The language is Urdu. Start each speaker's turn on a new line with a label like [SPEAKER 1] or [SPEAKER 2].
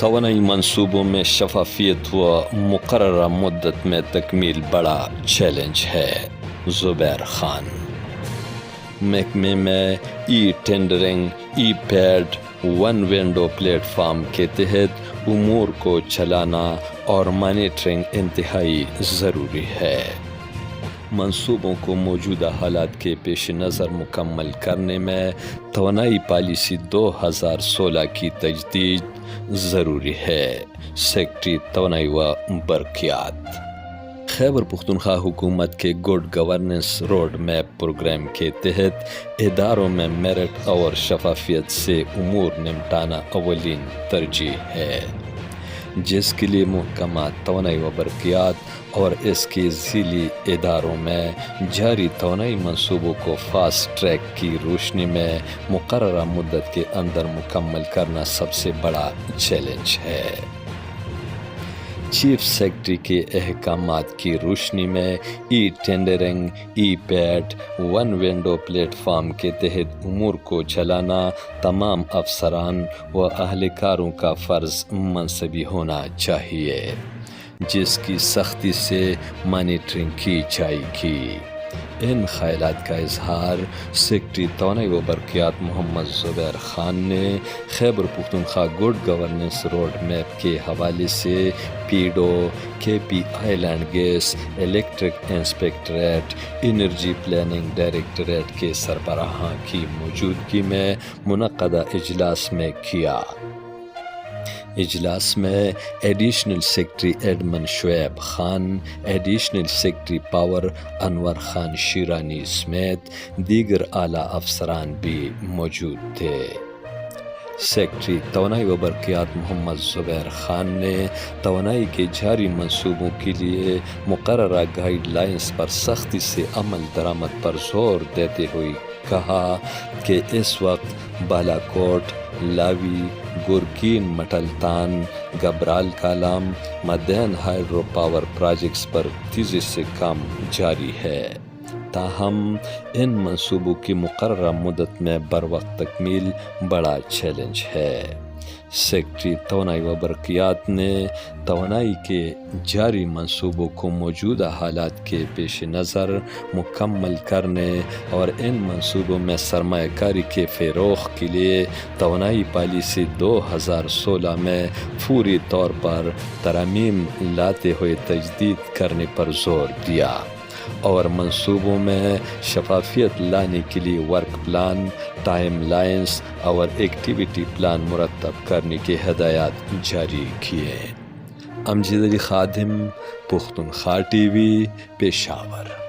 [SPEAKER 1] توانائی منصوبوں میں شفافیت و مقررہ مدت میں تکمیل بڑا چیلنج ہے۔ زبیر خان۔ محکمے میں e tendering, e pad, one window platform کے تحت امور کو چلانا اور مانیٹرنگ انتہائی ضروری ہے۔ منصوبوں کو موجودہ حالات کے پیش نظر مکمل کرنے میں توانائی پالیسی 2016 کی تجدید ضروری ہے۔ سیکریٹری توانائی و برقیات۔ خیبر پختونخوا حکومت کے good governance road map programme کے تحت اداروں میں میرٹ اور شفافیت سے امور نمٹانا اولین ترجیح ہے، جس کے لیے محکمہ توانائی و برقیات اور اس کے ذیلی اداروں میں جاری توانائی منصوبوں کو فاسٹ ٹریک کی روشنی میں مقررہ مدت کے اندر مکمل کرنا سب سے بڑا چیلنج ہے۔ چیف سیکرٹری کے احکامات کی روشنی میں e tendering, e pad, one window platform کے تحت امور کو چلانا تمام افسران و اہلکاروں کا فرض منصبی ہونا چاہیے، جس کی سختی سے مانیٹرنگ کی جائے گی۔ ان خیالات کا اظہار سیکریٹری توانائی و برقیات محمد زبیر خان نے Khyber Pakhtunkhwa good governance road map کے حوالے سے PEDO, K P oil and gas, electric inspectorate, energy planning directorate کے سربراہان کی موجودگی میں منعقدہ اجلاس میں کیا۔ اجلاس میں additional secretary admin Shoaib Khan, additional secretary power Anwar Khan Sherani سمیت دیگر اعلیٰ افسران بھی موجود تھے۔ سیکرٹری توانائی و برقیات محمد زبیر خان نے توانائی کے جاری منصوبوں کے لیے مقررہ گائیڈ لائنز پر سختی سے عمل درآمد پر زور دیتے ہوئے کہا کہ اس وقت بالاکوٹ، لاوی، گورکین مٹلتان، گبرال کالام، مدین ہائیڈرو پاور پروجیکٹس پر تیزی سے کام جاری ہے، تاہم ان منصوبوں کی مقررہ مدت میں بروقت تکمیل بڑا چیلنج ہے۔ سیکرٹری توانائی و برقیات نے توانائی کے جاری منصوبوں کو موجودہ حالات کے پیش نظر مکمل کرنے اور ان منصوبوں میں سرمایہ کاری کے فروغ کے لیے توانائی پالیسی 2016 میں فوری طور پر ترامیم لاتے ہوئے تجدید کرنے پر زور دیا اور منصوبوں میں شفافیت لانے کے لیے ورک پلان، ٹائم لائنز اور ایکٹیویٹی پلان مرتب کرنے کے ہدایات جاری کیے۔ امجد علی خادم، پختونخوا ٹی وی، پشاور۔